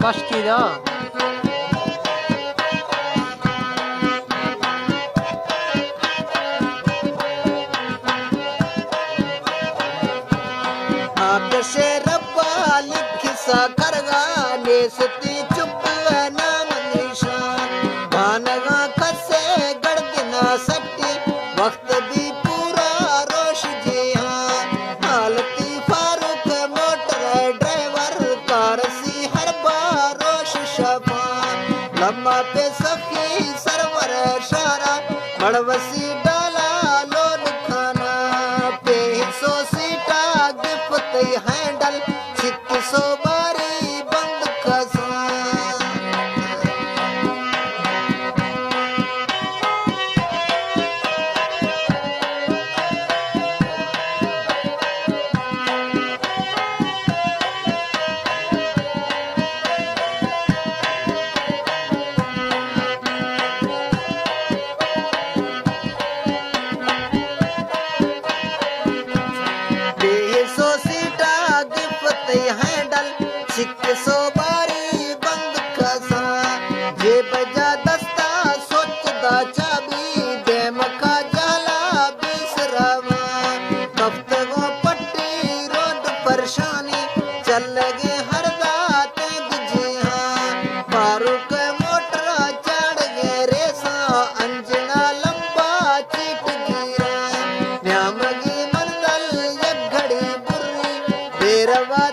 başkıydı ha. से रब्बा लिख सा करगा ले सती चुप नाम निशान भानगा खसे गड़दिना सट्टी वक्त भी पूरा रोश जी हाँ हालती फारूक मोटर ड्राइवर कारसी हर बार रोश शफान लम्मा पे सखी सरवर शारा बड़वसी डाला लोन खाना पे सो सीटा गिफ्ट हैंडल चित सो बारी बंद खसा हैंडल सिक सो बारी बंद खसा जे बजा दस्ता सोचदा चाबी दे मका जाला बिसरावा कफ्तगो पट्टी रोड परेशानी चल लगे हर रात जी हाँ फारूक मोटर चढ़ गए रेसा अंजना लंबा चीट गिरा न्यामगी मंजल एक घड़ी बुरी बेरवा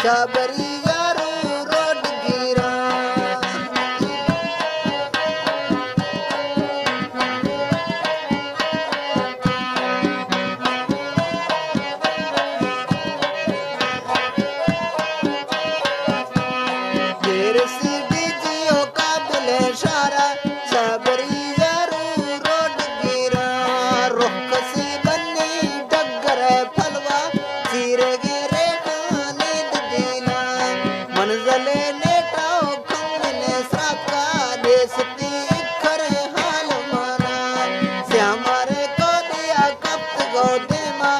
चाबरी यारू रोड गिरा फिर सीधी जियो काबिल इशारा चाबरी यारू रोड गिरा रुख सी बन्नी डगर फलवा चीरे मंजले नेटाओ कमने साका देसती खरे हाल माना श्यामारे को दिया कप्त गो देमा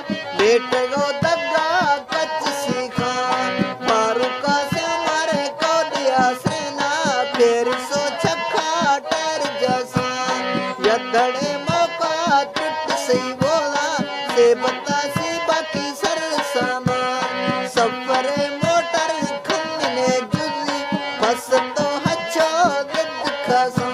लेट गो दग्गा कच सीखा फारूका श्यामारे को दिया सेना फिर सो छक्का टर जैसा यदड़े मौका टूट सही बोला से बता सी बाकी सर समा सफरे मोटर बस तो हच्छो दिद खसा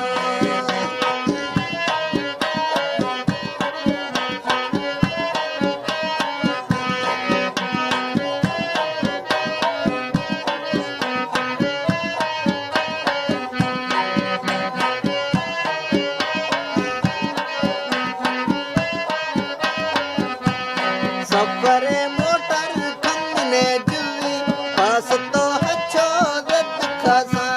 सफरे मोटर खंगने जुली बस तो हच्छो खसा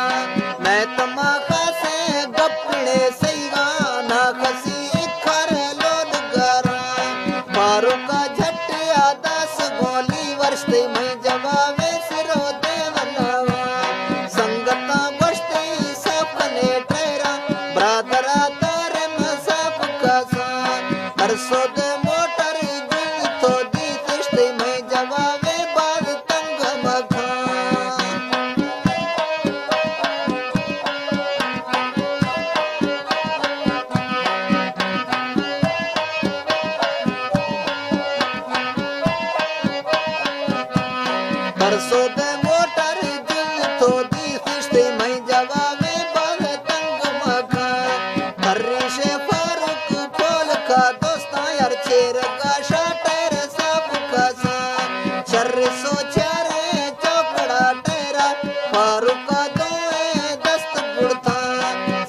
मैं तमा खासे गपड़े सईगा ना खसी खर लोड गरा फारूका झटिया 10 गोली वर्षते मैं जवाबे सिरो देवनवा संगता बसते सपने ठहरा ब्रादरा तारे मसाफ खसा हरसो दे मोटर जुल तो दी तिश्ते मैं जवाबे बाज तंग मखा परसों दे मोटर दिल तो दी खिश्ते मैं जवाबे बाल तंग मखा हर्री से फारूक पोल का दोस्ता यार चेर का शाटर सब खसा चर सो चारे चौकड़ा टेरा फारूक का दोए दस्त बुड़ता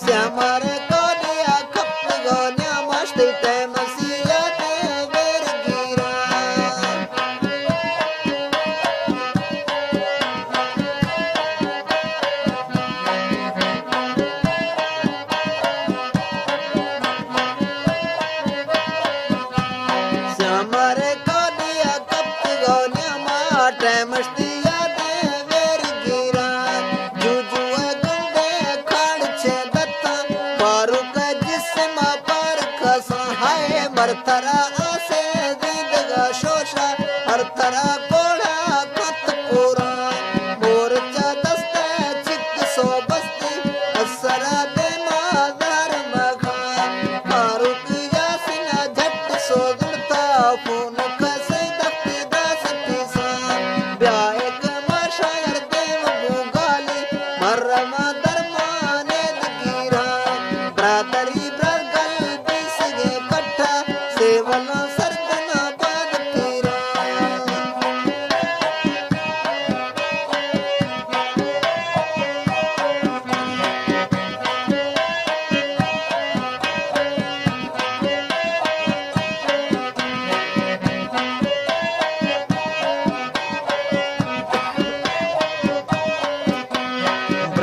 श्यामारे को दिया खप गोन्या मस्ती ते मसीहा ते बेर गिरा श्यामारे को दिया कप गोन्या माटे मस्ती यादे वेर गिरा जुजुए गुंडे खाड़ छे दत्ता फारूक जिस्म पर खसा हाय मरतरा आसे दीदगा शोष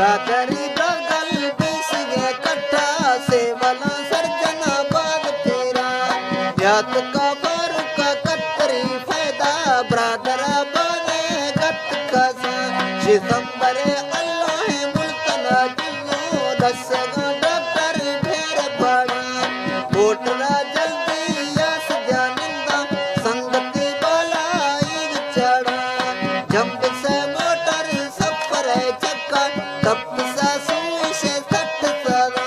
ब्रादरी बगल बीसगे कट्ठा से वाला सर्जना बाग तेरा याद का फारूक का कतरी फायदा ब्रादरा बने गत का सितंबरे अल्लाह मुल्कना जियो दस डॉक्टर ढेर बड़ा कोटरा जल्दी यस जानिंदा संगति वाला ईद चढ़ा जंप से मोटर सफर है चक्का तप सा सुई से सट सदा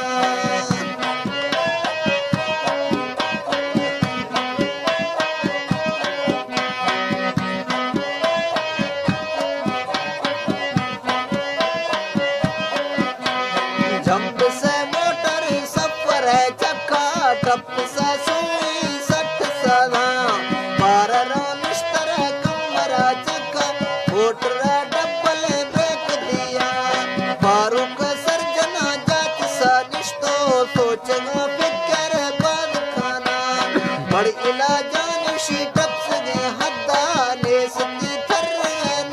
जंप से मोटर सफर है चक्का टप सा सुई सट सदा पार निश्तर कमरा चक्का मोटरा डबल ब्रेक दिया फारूक सर्जना जात सा निश्तो सोचना फिक्र बाद खाना बड़ इलाजान शी टप्स गे हद्दा ने सती थर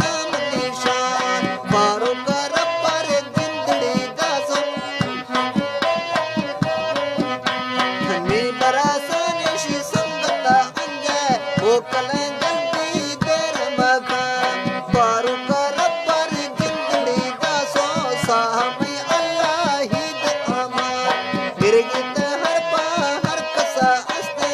नाम निशान फारूक रब्बर जिंदड़ी दासो नी बरासाने शी संगता अंगे वो कलें जल्दी देर मगा फारूक रब्बर जिंदड़ी दासो साहमी अल्लाह ही दे अमान गिरगित हर पा हर कसा अस्ते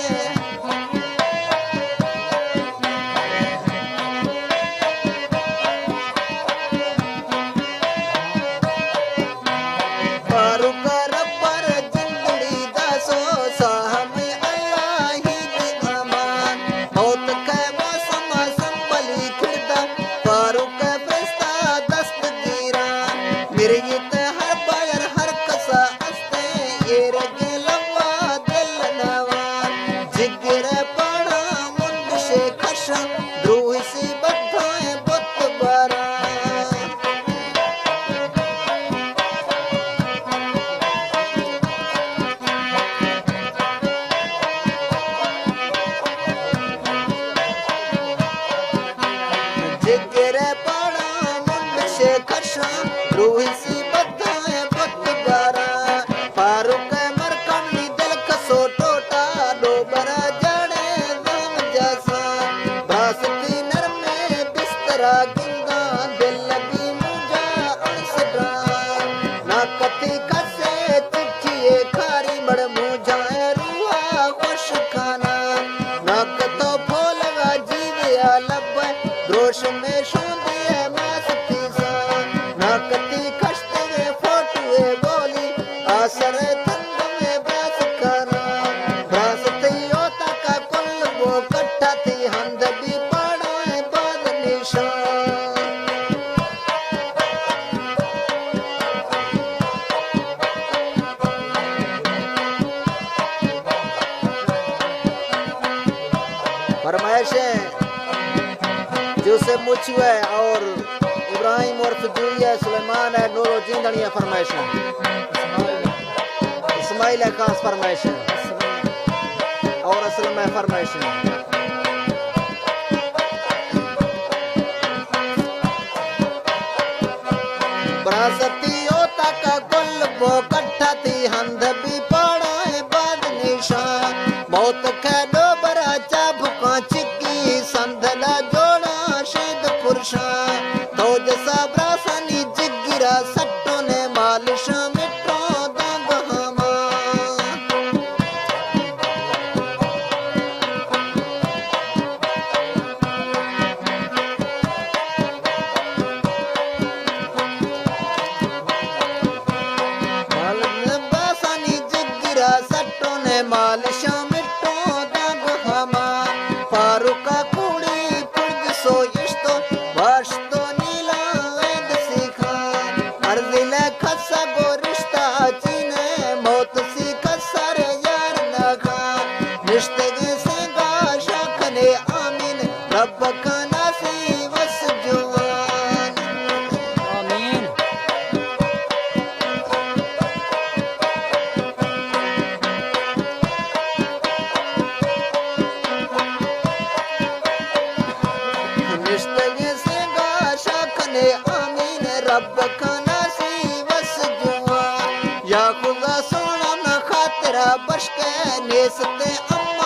फारूक रब्बर जिंदड़ी दासो साहमी अल्लाह ही दे अमान मौत के मौसम संभली खिड़दा फारूक फरिश्ता दस्त गिरा मिर्गित हर बायर हर कसा अस्ते ये रगे लवा दिल नवा जिगर पड़ा मुंड से खशा द्रोही सी बद्धाएं बुत बरा जिगरे पड़ा मुंड से खशा रूही सी बद्धाएं बुत बरा फारूक मरकमनी दिल कसो टोटा डोबरा जड़े दाम जैसा बासती नरमे बिस्तरा गिंगा दिल लगी मुझा अणसडा ना कती कसे चिट्ठिए खारी मड़ मुझाए रूहा खुश खाना ना कतो फोलवा जीविया लब द्रोश में शोंदिए मस्ती सा ना कती खश्ते में फोटुए बोली आसरे तंग में ब्रास करा ब्रास थी ओता का कुल वो कट्ठा थी हंद भी पड़ा है बाद निशान फरमाइशें जो से मुछुए और इब्राहिम और फजूरी है सुलेमान है नूरो जिंदनी है फरमाइशें इस्माइल है खास फरमाइशें और असलम है फरमाइशें बरासती ओता का कुल वो कट्ठा थी हंद भी पड़ा है बाद निशान मौत खेलो बरा चाबुका चिक्की संधला जोड़ा शेद पुरुषा तो जैसा ब्रासनी जिगिरा सट्टो ने मालिश मिट्रो दाग हमा ब्रासनी जिगिरा सट्टो ने मालिश मिट्रो दाग हमा फारूक कुड़ी पुर्ज सो इश्तो वाश्तो नीला वेद सीखा अर्जिल खसा गो रिश्ता चीने मौत सी खसर यार नखा रिश्ते के सेगा शाखने आमीन रब खाना सी वस जुवान आमीन रिश्ते के सेगा शाखने आमीन रब खाना सी बशके नेसते अम्मा